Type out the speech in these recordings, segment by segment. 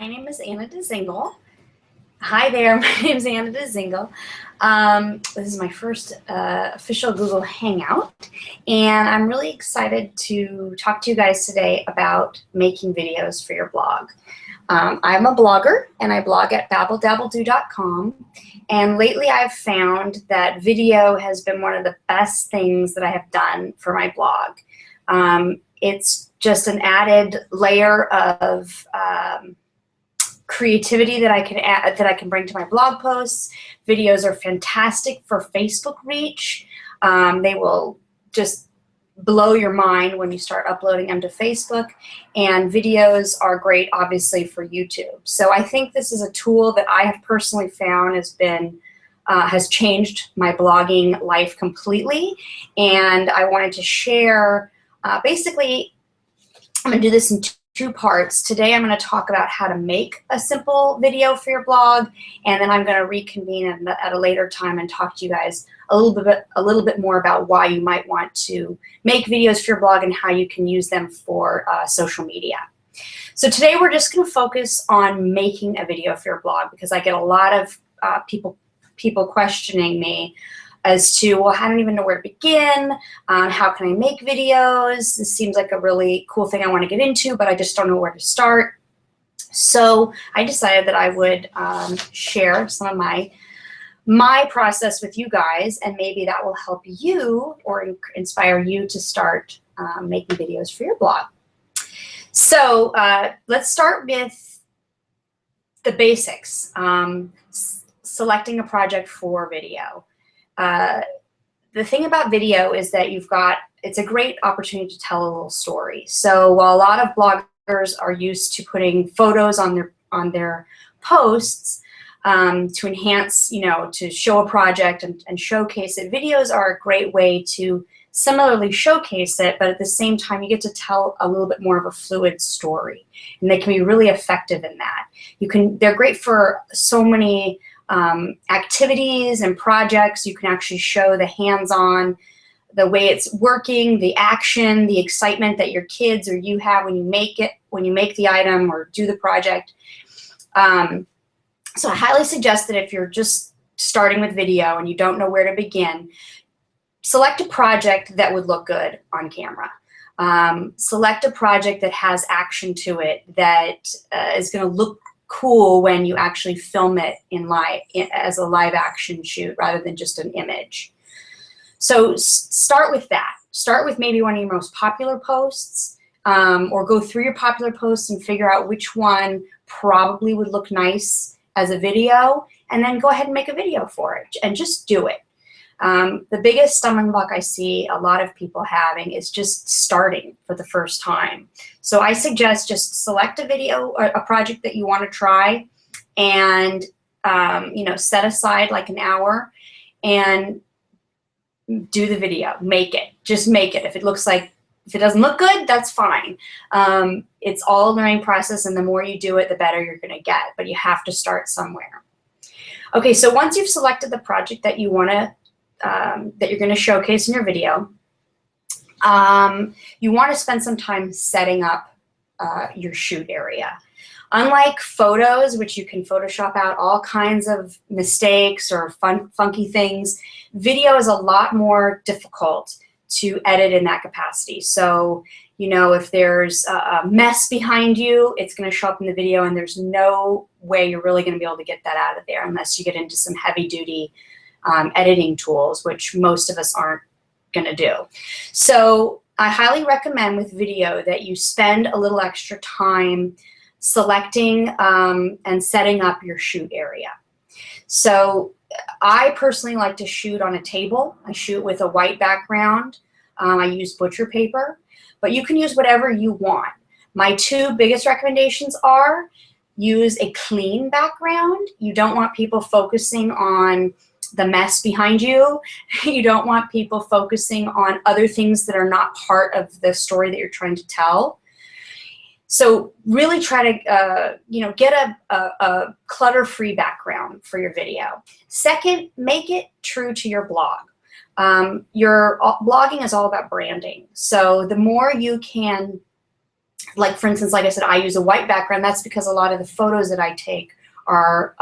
My name is Anna DeZingle. Hi there, my name is Anna DeZingle. This is my first official Google Hangout, and I'm really excited to talk to you guys today about making videos for your blog. I'm a blogger, and I blog at babbledabbledoo.com, and lately I've found that video has been one of the best things that I have done for my blog. It's just an added layer of creativity that I can add, that I can bring to my blog posts. Videos are fantastic for Facebook reach. They will just blow your mind when you start uploading them to Facebook, and videos are great obviously for YouTube. So I think this is a tool that I have personally found has changed my blogging life completely, and I wanted to share basically. I'm going to do this in two parts. Today I'm going to talk about how to make a simple video for your blog, and then I'm going to reconvene at a later time and talk to you guys a little bit more about why you might want to make videos for your blog and how you can use them for social media. So today we're just going to focus on making a video for your blog, because I get a lot of people questioning me as to, well, I don't even know where to begin. How can I make videos? This seems like a really cool thing I want to get into, but I just don't know where to start. So I decided that I would share some of my process with you guys, and maybe that will help you or inspire you to start making videos for your blog. So let's start with the basics. Selecting a project for video. The thing about video is that it's a great opportunity to tell a little story. So while a lot of bloggers are used to putting photos on their posts to enhance, to show a project and showcase it, videos are a great way to similarly showcase it, but at the same time you get to tell a little bit more of a fluid story, and they can be really effective in that. They're great for so many activities and projects. You can actually show the hands-on, the way it's working, the action, the excitement that your kids or you have when you make the item or do the project. So I highly suggest that if you're just starting with video and you don't know where to begin, select a project that would look good on camera. Select a project that has action to it, that is going to look cool when you actually film it as a live action shoot rather than just an image. So start with that. Start with maybe one of your most popular posts, or go through your popular posts and figure out which one probably would look nice as a video, and then go ahead and make a video for it and just do it. The biggest stumbling block I see a lot of people having is just starting for the first time. So I suggest just select a video or a project that you want to try, and set aside like an hour and do the video. Make it. Just make it. If it doesn't look good, that's fine. It's all a learning process, and the more you do it, the better you're going to get. But you have to start somewhere. Okay, so once you've selected the project that you want to that you're going to showcase in your video, you want to spend some time setting up your shoot area. Unlike photos, which you can Photoshop out all kinds of mistakes or funky things, video is a lot more difficult to edit in that capacity. So, if there's a mess behind you, it's going to show up in the video, and there's no way you're really going to be able to get that out of there unless you get into some heavy-duty editing tools, which most of us aren't going to do. So I highly recommend with video that you spend a little extra time selecting and setting up your shoot area. So I personally like to shoot on a table. I shoot with a white background. I use butcher paper, but you can use whatever you want. My two biggest recommendations are: use a clean background. You don't want people focusing on the mess behind you. You don't want people focusing on other things that are not part of the story that you're trying to tell. So really try to get a clutter-free background for your video. Second, make it true to your blog. Your blogging is all about branding. So the more you can like for instance, like I said, I use a white background. That's because a lot of the photos that I take are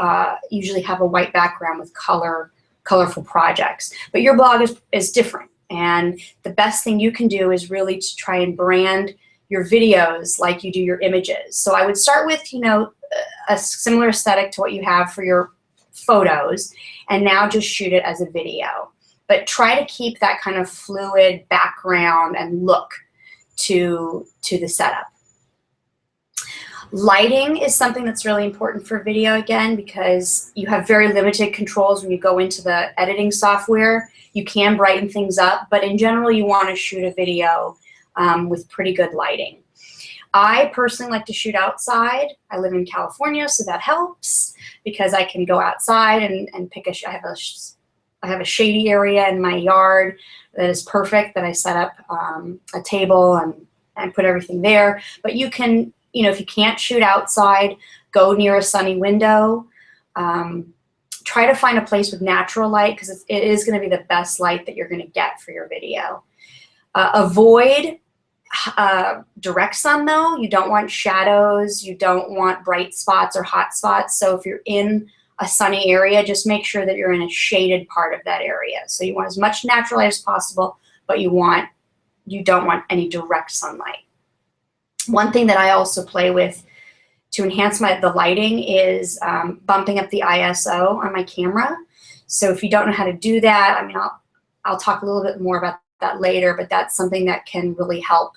usually have a white background with colorful projects. But your blog is different. And the best thing you can do is really to try and brand your videos like you do your images. So I would start with, you know, a similar aesthetic to what you have for your photos, and now just shoot it as a video. But try to keep that kind of fluid background and look to the setup. Lighting is something that's really important for video, again, because you have very limited controls when you go into the editing software. You can brighten things up, but in general, you want to shoot a video with pretty good lighting. I personally like to shoot outside. I live in California, so that helps because I can go outside and pick I have a shady area in my yard that is perfect, that I set up a table and put everything there. But you can, you know, if you can't shoot outside, go near a sunny window. Try to find a place with natural light, because it is going to be the best light that you're going to get for your video. Avoid direct sun, though. You don't want shadows. You don't want bright spots or hot spots. So if you're in a sunny area, just make sure that you're in a shaded part of that area. So you want as much natural light as possible, but you don't want any direct sunlight. One thing that I also play with to enhance the lighting is bumping up the ISO on my camera. So if you don't know how to do that, I mean, I'll talk a little bit more about that later, but that's something that can really help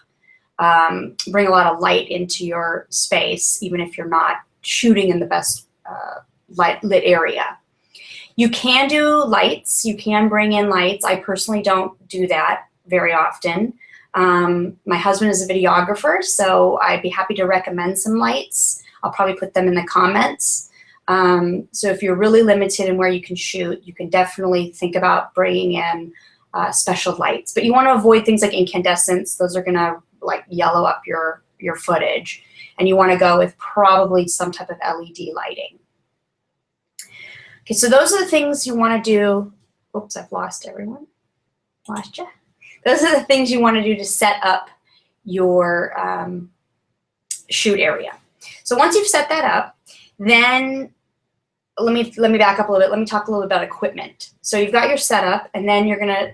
bring a lot of light into your space, even if you're not shooting in the best lit area. You can do lights. You can bring in lights. I personally don't do that very often. My husband is a videographer, so I'd be happy to recommend some lights. I'll probably put them in the comments. So if you're really limited in where you can shoot, you can definitely think about bringing in special lights. But you want to avoid things like incandescents. Those are going to like yellow up your footage. And you want to go with probably some type of LED lighting. Okay, so those are the things you want to do. Oops, I've lost everyone. Lost you. Those are the things you want to do to set up your shoot area. So once you've set that up, then let me back up a little bit. Let me talk a little bit about equipment. So you've got your setup, and then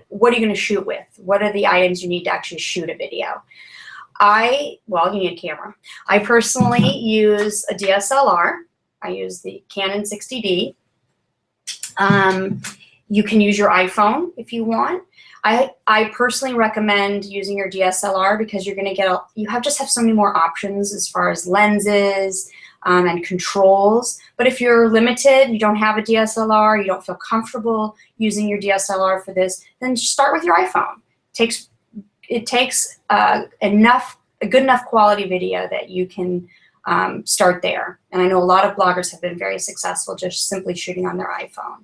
what are you gonna shoot with? What are the items you need to actually shoot a video? Well, you need a camera. I personally use a DSLR. I use the Canon 60D. You can use your iPhone if you want. I personally recommend using your DSLR because you're going to get just have so many more options as far as lenses and controls. But if you're limited, you don't have a DSLR, you don't feel comfortable using your DSLR for this, then just start with your iPhone. It takes a good enough quality video that you can start there. And I know a lot of bloggers have been very successful just simply shooting on their iPhone.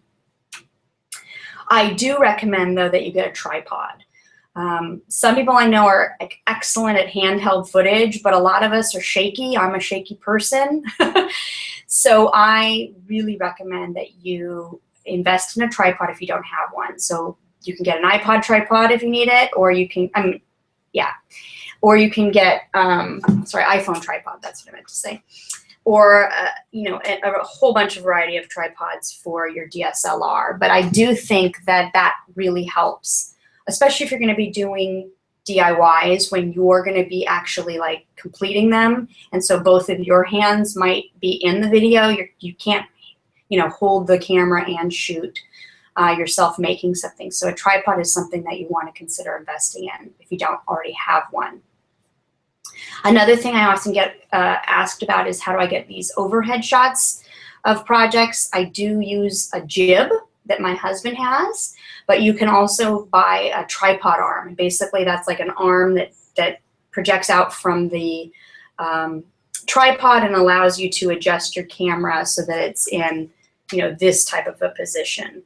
I do recommend, though, that you get a tripod. Some people I know are excellent at handheld footage, but a lot of us are shaky. I'm a shaky person. So I really recommend that you invest in a tripod if you don't have one. So you can get an iPod tripod if you need it, or you can, or you can get, iPhone tripod, that's what I meant to say. Or a whole bunch of variety of tripods for your DSLR. But I do think that really helps, especially if you're going to be doing DIYs when you're going to be actually like completing them. And so both of your hands might be in the video. You can't, hold the camera and shoot yourself making something. So a tripod is something that you want to consider investing in if you don't already have one. Another thing I often get asked about is how do I get these overhead shots of projects. I do use a jib that my husband has, but you can also buy a tripod arm. Basically, that's like an arm that projects out from the tripod and allows you to adjust your camera so that it's in this type of a position.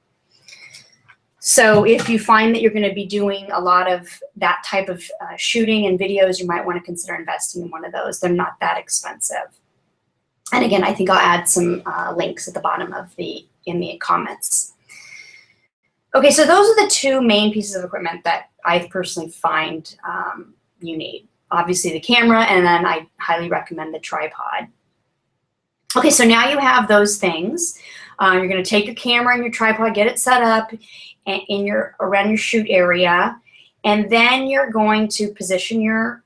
So if you find that you're going to be doing a lot of that type of shooting and videos, you might want to consider investing in one of those. They're not that expensive. And again, I think I'll add some links at the bottom of in the comments. Okay, so those are the two main pieces of equipment that I personally find you need. obviously the camera, and then I highly recommend the tripod. Okay, so now you have those things. You're going to take your camera and your tripod, get it set up in around your shoot area, and then you're going to position your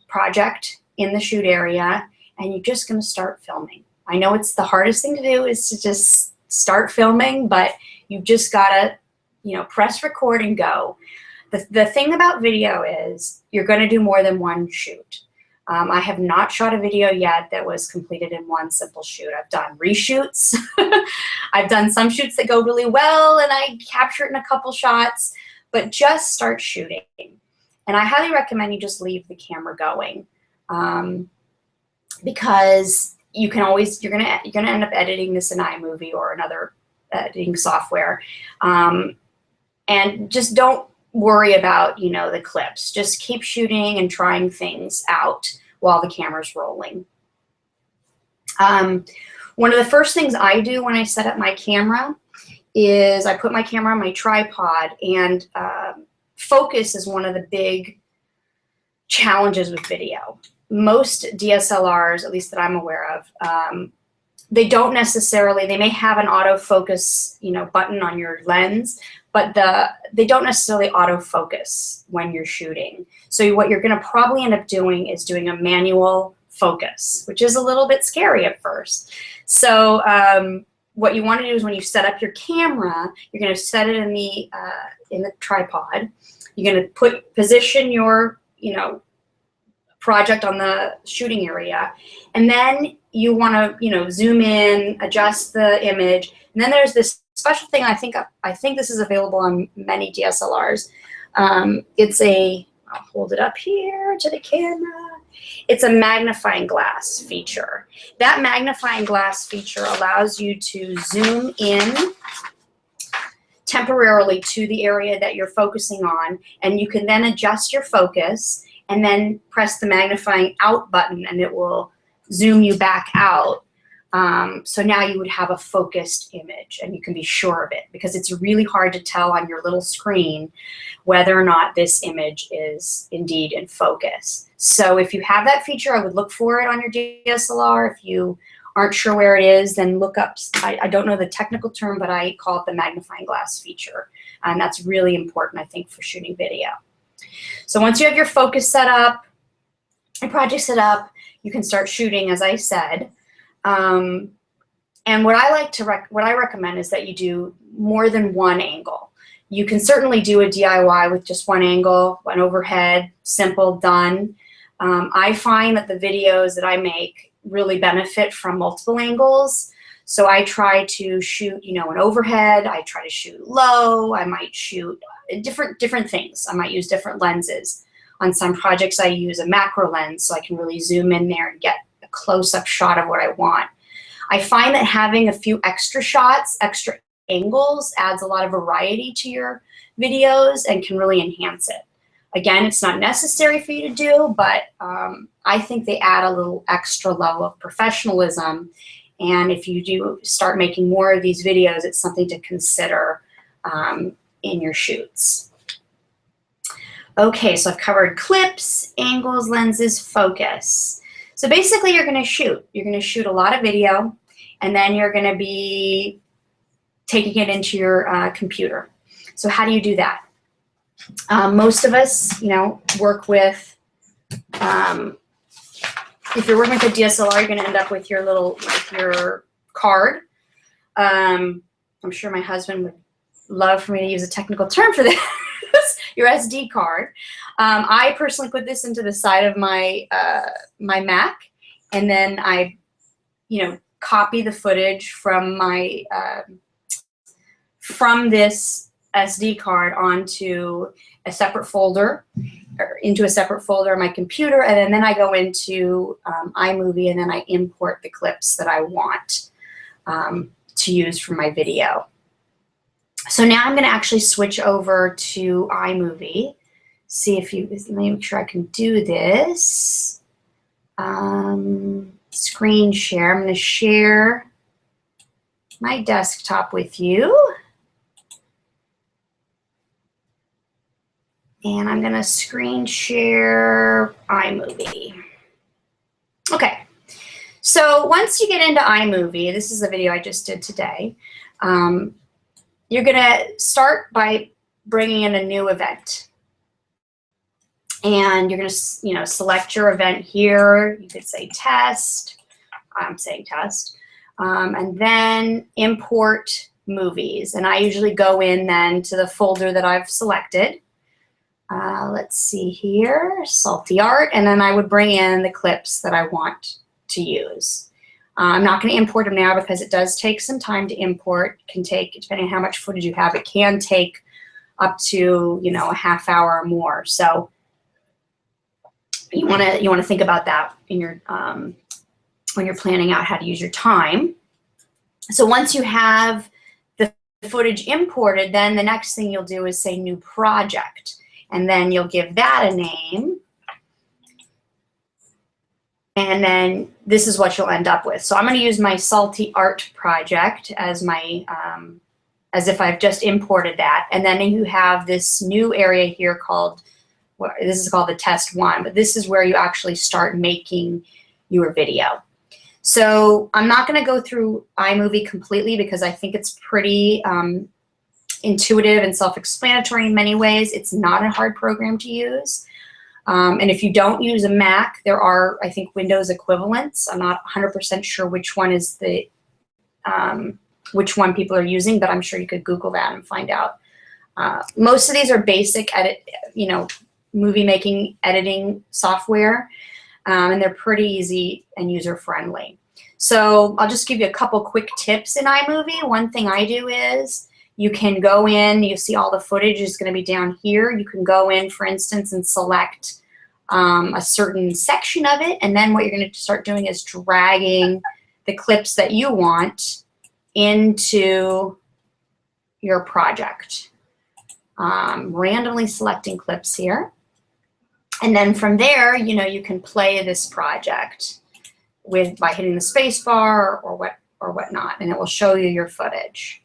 project in the shoot area, and you're just going to start filming. I know it's the hardest thing to do is to just start filming, but you've just got to, you know, press record and go. The thing about video is you're going to do more than one shoot. I have not shot a video yet that was completed in one simple shoot. I've done reshoots. I've done some shoots that go really well and I capture it in a couple shots, but just start shooting. And I highly recommend you just leave the camera going, because you can always, you're gonna end up editing this in iMovie or another editing software, and just don't worry about, you know, the clips. Just keep shooting and trying things out while the camera's rolling. One of the first things I do when I set up my camera is I put my camera on my tripod, and focus is one of the big challenges with video. Most DSLRs, at least that I'm aware of, they don't necessarily, they may have an autofocus, you know, button on your lens, but they don't necessarily autofocus when you're shooting. So what you're gonna probably end up doing is doing a manual focus, which is a little bit scary at first. So what you wanna do is when you set up your camera, you're gonna set it in the tripod. You're gonna position your, you know, project on the shooting area, and then you want to, you know, zoom in, adjust the image, and then there's this special thing. I think this is available on many DSLRs. It's I'll hold it up here to the camera. It's a magnifying glass feature. That magnifying glass feature allows you to zoom in temporarily to the area that you're focusing on, and you can then adjust your focus and then press the magnifying out button and it will zoom you back out. So now you would have a focused image and you can be sure of it, because it's really hard to tell on your little screen whether or not this image is indeed in focus. So if you have that feature, I would look for it on your DSLR. If you aren't sure where it is, then look up, I don't know the technical term, but I call it the magnifying glass feature. And that's really important, I think, for shooting video. So once you have your focus set up, your project set up, you can start shooting, as I said. And what I recommend is that you do more than one angle. You can certainly do a DIY with just one angle, one overhead, simple, done. I find that the videos that I make really benefit from multiple angles. So I try to shoot, you know, an overhead. I try to shoot low. I might shoot different things. I might use different lenses. On some projects, I use a macro lens so I can really zoom in there and get a close-up shot of what I want. I find that having a few extra shots, extra angles, adds a lot of variety to your videos and can really enhance it. Again, it's not necessary for you to do, but I think they add a little extra level of professionalism. And if you do start making more of these videos, it's something to consider in your shoots. Okay, so I've covered clips, angles, lenses, focus. So basically you're gonna shoot. You're gonna shoot a lot of video, and then you're gonna be taking it into your computer. So how do you do that? Most of us, you know, work with, if you're working with a DSLR, you're gonna end up with your card. I'm sure my husband would love for me to use a technical term for this. Your SD card. I personally put this into the side of my my Mac, and then I, you know, copy the footage from my from this SD card onto a separate folder, or into a separate folder on my computer, and then I go into iMovie, and then I import the clips that I want to use for my video. So now I'm going to actually switch over to iMovie. See if you, let me make sure I can do this. Screen share. I'm going to share my desktop with you. And I'm gonna screen share iMovie. Okay, so once you get into iMovie, this is a video I just did today, you're gonna start by bringing in a new event. And you're gonna select your event here. You could say test, I'm saying test, and then import movies. And I usually go in then to the folder that I've selected. Let's see here, Salty Art, and then I would bring in the clips that I want to use. I'm not going to import them now because it does take some time to import. It can take, depending on how much footage you have, it can take up to a half hour or more. So you want to think about that in your when you're planning out how to use your time. So once you have the footage imported, then the next thing you'll do is say new project. And then you'll give that a name. And then this is what you'll end up with. So I'm going to use my Salty Art project as my, as if I've just imported that. And then you have this new area here called, this is called the test one, but this is where you actually start making your video. So I'm not going to go through iMovie completely because I think it's pretty intuitive and self-explanatory in many ways. It's not a hard program to use. And if you don't use a Mac, there are, I think, Windows equivalents. I'm not 100% sure which one is the, which one people are using, but I'm sure you could Google that and find out. Most of these are basic movie making editing software, and they're pretty easy and user-friendly. So I'll just give you a couple quick tips in iMovie. One thing I do is you can go in, you see all the footage is going to be down here. You can go in, for instance, and select a certain section of it, and then what you're going to start doing is dragging the clips that you want into your project. Randomly selecting clips here. And then from there, you can play this project by hitting the space bar or whatnot, and it will show you your footage.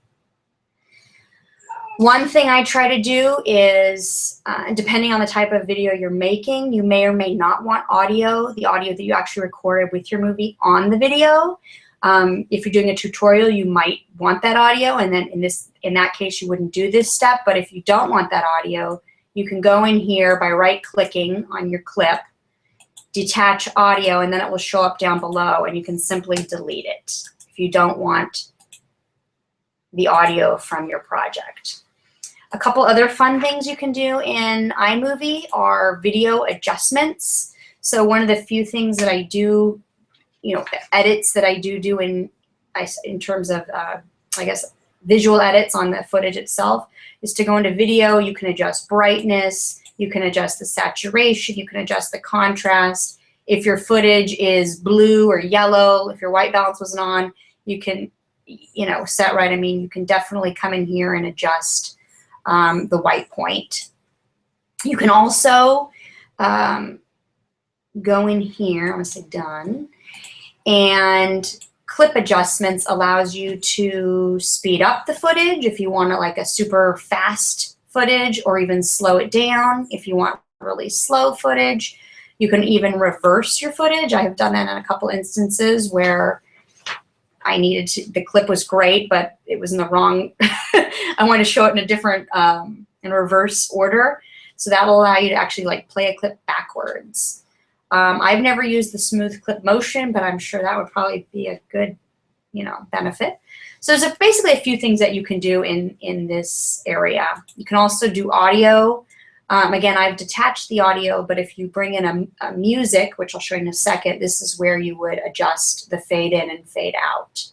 One thing I try to do is, depending on the type of video you're making, you may or may not want audio, the audio that you actually recorded with your movie on the video. If you're doing a tutorial, you might want that audio, and then in that case, you wouldn't do this step. But if you don't want that audio, you can go in here by right-clicking on your clip, detach audio, and then it will show up down below, and you can simply delete it if you don't want the audio from your project. A couple other fun things you can do in iMovie are video adjustments. So one of the few things that I do, edits that I do in terms of, I guess, visual edits on the footage itself is to go into video. You can adjust brightness, you can adjust the saturation, you can adjust the contrast. If your footage is blue or yellow, if your white balance wasn't on, you can, set right. I mean, you can definitely come in here and adjust the white point. You can also go in here, I'm gonna say done, and clip adjustments allows you to speed up the footage if you want like a super fast footage, or even slow it down if you want really slow footage. You can even reverse your footage. I have done that in a couple instances where I needed to, the clip was great, but it was in the wrong, I want to show it in a different, in reverse order. So that will allow you to actually like play a clip backwards. I've never used the smooth clip motion, but I'm sure that would probably be a good, benefit. So there's basically a few things that you can do in this area. You can also do audio. Again, I've detached the audio, but if you bring in a music, which I'll show you in a second, this is where you would adjust the fade in and fade out.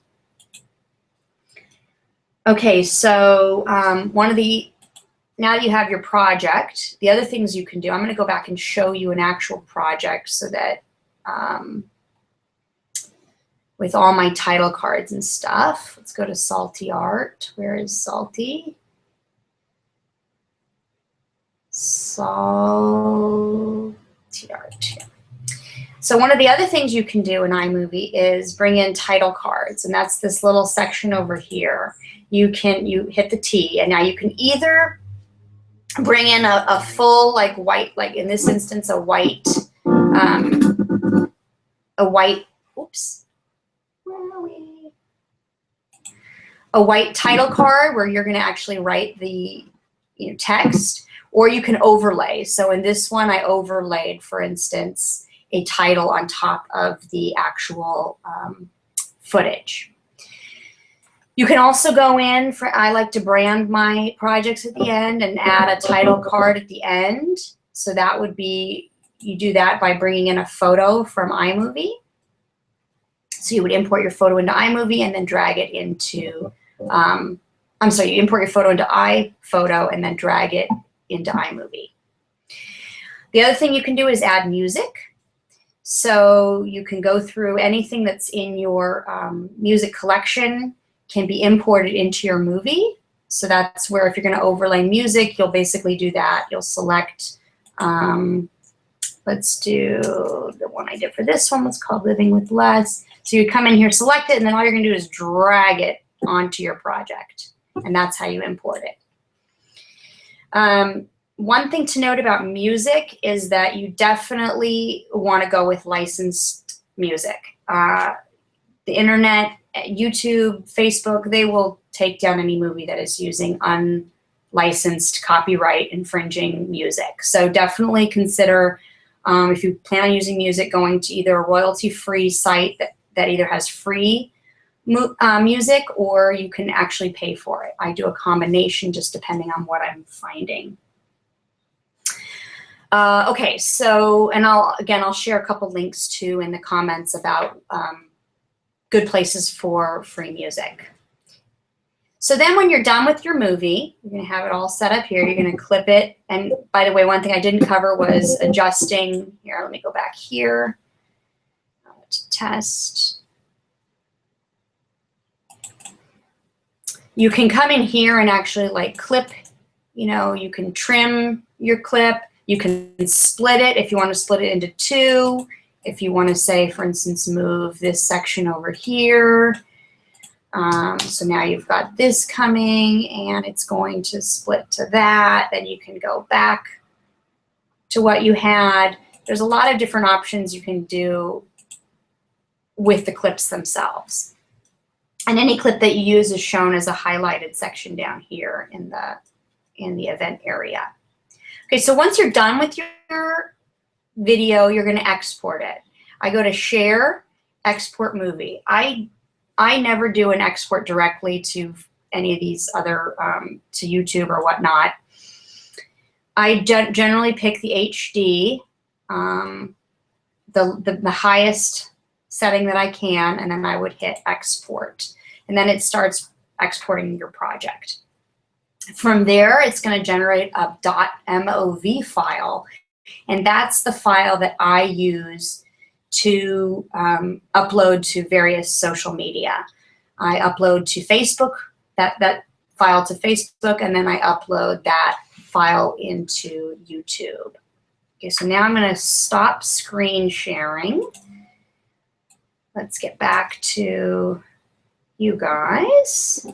Okay, so now that you have your project, the other things you can do, I'm going to go back and show you an actual project so that with all my title cards and stuff. Let's go to Salty Art. Where is Salty? Salty Art. So one of the other things you can do in iMovie is bring in title cards, and that's this little section over here. You hit the T, and now you can either bring in a full like white, like in this instance, a white, oops, where are we? A white title card where you're going to actually write the text, or you can overlay. So in this one, I overlaid, for instance, a title on top of the actual footage. You can also go in I like to brand my projects at the end and add a title card at the end. So that would be, you do that by bringing in a photo from iMovie. So you would import your photo into iMovie and then drag it into, I'm sorry, you import your photo into iPhoto and then drag it into iMovie. The other thing you can do is add music. So you can go through anything that's in your music collection can be imported into your movie. So that's where if you're going to overlay music, you'll basically do that. You'll select, let's do the one I did for this one was called Living with Less. So you come in here, select it, and then all you're going to do is drag it onto your project. And that's how you import it. One thing to note about music is that you definitely want to go with licensed music. The internet, YouTube, Facebook, they will take down any movie that is using unlicensed, copyright infringing music. So definitely consider, if you plan on using music, going to either a royalty-free site that either has free music, or you can actually pay for it. I do a combination just depending on what I'm finding. Okay, so, and I'll share a couple links too in the comments about good places for free music. So then when you're done with your movie, you're going to have it all set up here. You're going to clip it. And by the way, one thing I didn't cover was adjusting. Here, let me go back here to test. You can come in here and actually like clip, you can trim your clip. You can split it if you want to split it into two. If you want to say, for instance, move this section over here. So now you've got this coming and it's going to split to that. Then you can go back to what you had. There's a lot of different options you can do with the clips themselves. And any clip that you use is shown as a highlighted section down here in the event area. Okay, so once you're done with your video, you're going to export it. I go to Share, Export Movie. I never do an export directly to any of these other, to YouTube or whatnot. I generally pick the HD, the highest setting that I can, and then I would hit Export. And then it starts exporting your project. From there, it's going to generate a .mov file, and that's the file that I use to upload to various social media. I upload to Facebook, that file to Facebook, and then I upload that file into YouTube. Okay, so now I'm going to stop screen sharing. Let's get back to you guys.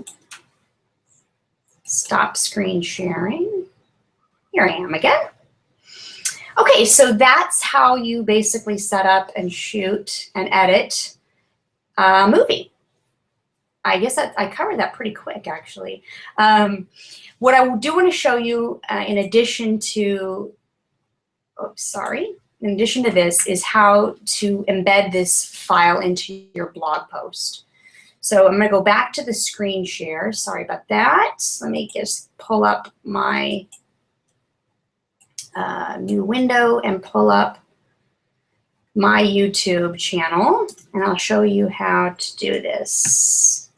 Stop screen sharing. Here I am again. Okay, so that's how you basically set up and shoot and edit a movie. I guess I covered that pretty quick, actually. What I do want to show you, in addition to, in addition to this, is how to embed this file into your blog post. So I'm going to go back to the screen share. Sorry about that. Let me just pull up my new window and pull up my YouTube channel, and I'll show you how to do this.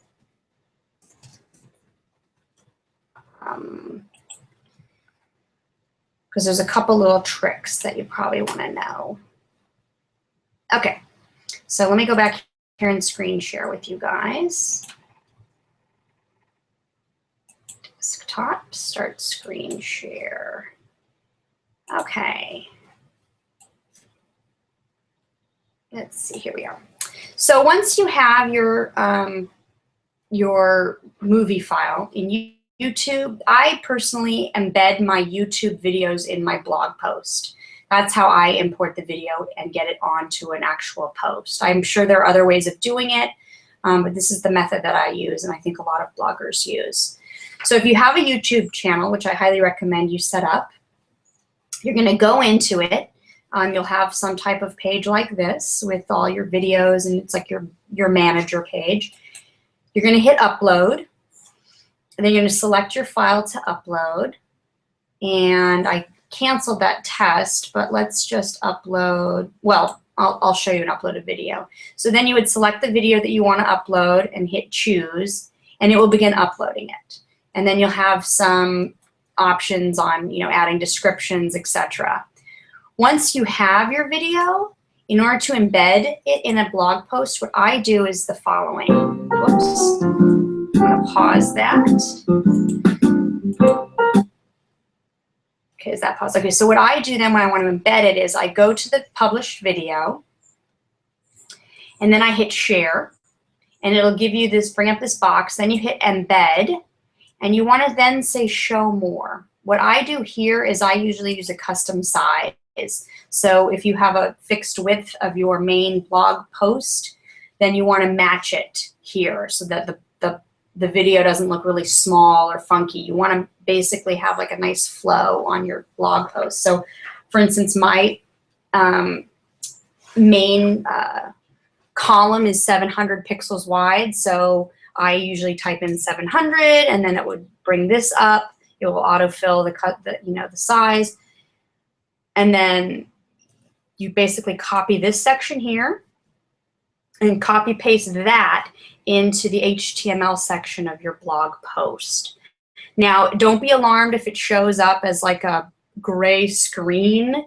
Because there's a couple little tricks that you probably want to know. Okay, so let me go back here and screen share with you guys. Desktop, start screen share. Okay. Let's see, here we are. So once you have your movie file in YouTube, I personally embed my YouTube videos in my blog post. That's how I import the video and get it onto an actual post. I'm sure there are other ways of doing it, but this is the method that I use and I think a lot of bloggers use. So if you have a YouTube channel, which I highly recommend you set up, you're going to go into it. You'll have some type of page like this with all your videos, and it's like your manager page. You're going to hit upload, and then you're going to select your file to upload. And I canceled that test, but let's just upload. Well, I'll show you an uploaded video. So then you would select the video that you want to upload and hit choose, and it will begin uploading it. And then you'll have some options on, adding descriptions, etc. Once you have your video, in order to embed it in a blog post, what I do is the following. Whoops. I'm going to pause that. Okay, is that pause? Okay, so what I do then when I want to embed it is I go to the published video, and then I hit share, and it'll give you this, bring up this box. Then you hit embed, and you want to then say show more. What I do here is I usually use a custom size. So if you have a fixed width of your main blog post, then you want to match it here so that the video doesn't look really small or funky. You want to basically have like a nice flow on your blog post. So for instance, my main column is 700 pixels wide. So I usually type in 700, and then it would bring this up. It will autofill the size. And then you basically copy this section here and copy paste that into the HTML section of your blog post. Now, don't be alarmed if it shows up as like a gray screen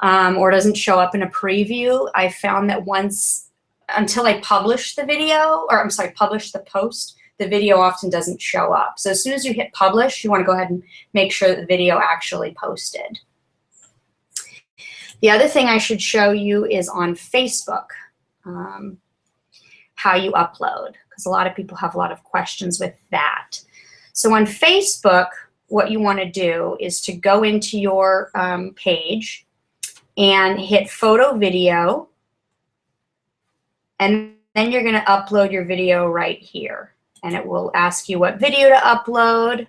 or doesn't show up in a preview. I found that until I publish the video, or I'm sorry, publish the post, the video often doesn't show up. So as soon as you hit publish, you want to go ahead and make sure that the video actually posted. The other thing I should show you is on Facebook, how you upload, because a lot of people have a lot of questions with that. So on Facebook, what you want to do is to go into your page and hit photo video, and then you're going to upload your video right here. And it will ask you what video to upload,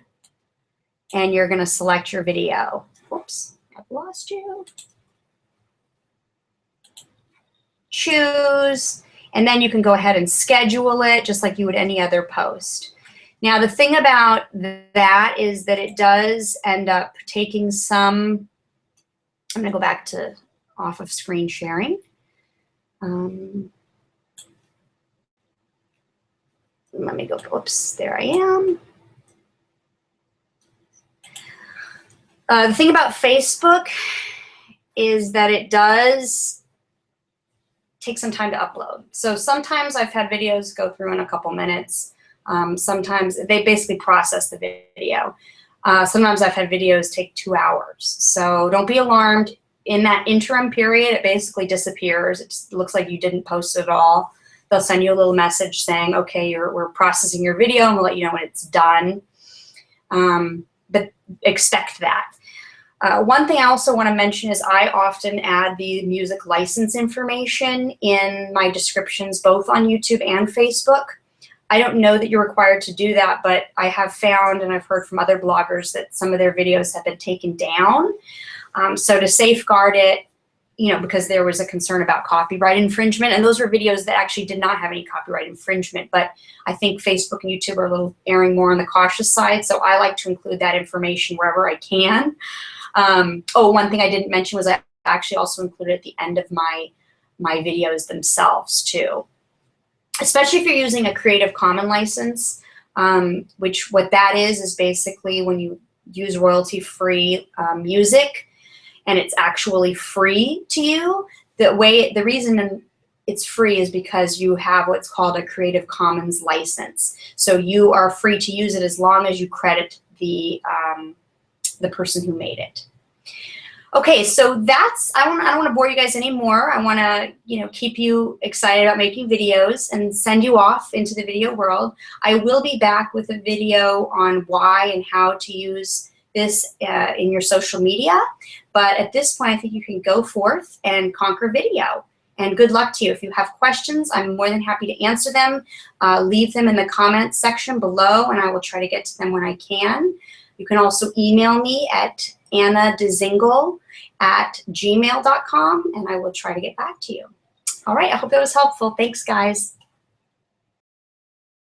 and you're going to select your video. Whoops, I've lost you. Choose, and then you can go ahead and schedule it just like you would any other post. Now the thing about that is that it does end up taking some, I'm going to go back to off of screen sharing. Let me go, oops, there I am. The thing about Facebook is that it does take some time to upload. So sometimes I've had videos go through in a couple minutes. Sometimes they basically process the video. Sometimes I've had videos take 2 hours. So don't be alarmed. In that interim period, it basically disappears. It just looks like you didn't post it at all. They'll send you a little message saying, okay, we're processing your video, and we'll let you know when it's done. But expect that. One thing I also want to mention is I often add the music license information in my descriptions, both on YouTube and Facebook. I don't know that you're required to do that, but I have found, and I've heard from other bloggers, that some of their videos have been taken down. So to safeguard it, because there was a concern about copyright infringement, and those were videos that actually did not have any copyright infringement, but I think Facebook and YouTube are a little erring more on the cautious side, so I like to include that information wherever I can. One thing I didn't mention was I actually also included at the end of my videos themselves too. Especially if you're using a Creative Commons license, which what that is basically when you use royalty-free music and it's actually free to you. The reason it's free is because you have what's called a Creative Commons license. So you are free to use it as long as you credit the person who made it. Okay, so that's, I don't want to bore you guys anymore. I want to, keep you excited about making videos and send you off into the video world. I will be back with a video on why and how to use this in your social media. But at this point, I think you can go forth and conquer video. And good luck to you. If you have questions, I'm more than happy to answer them. Leave them in the comments section below, and I will try to get to them when I can. You can also email me at annadzingle@gmail.com, and I will try to get back to you. All right, I hope that was helpful. Thanks, guys.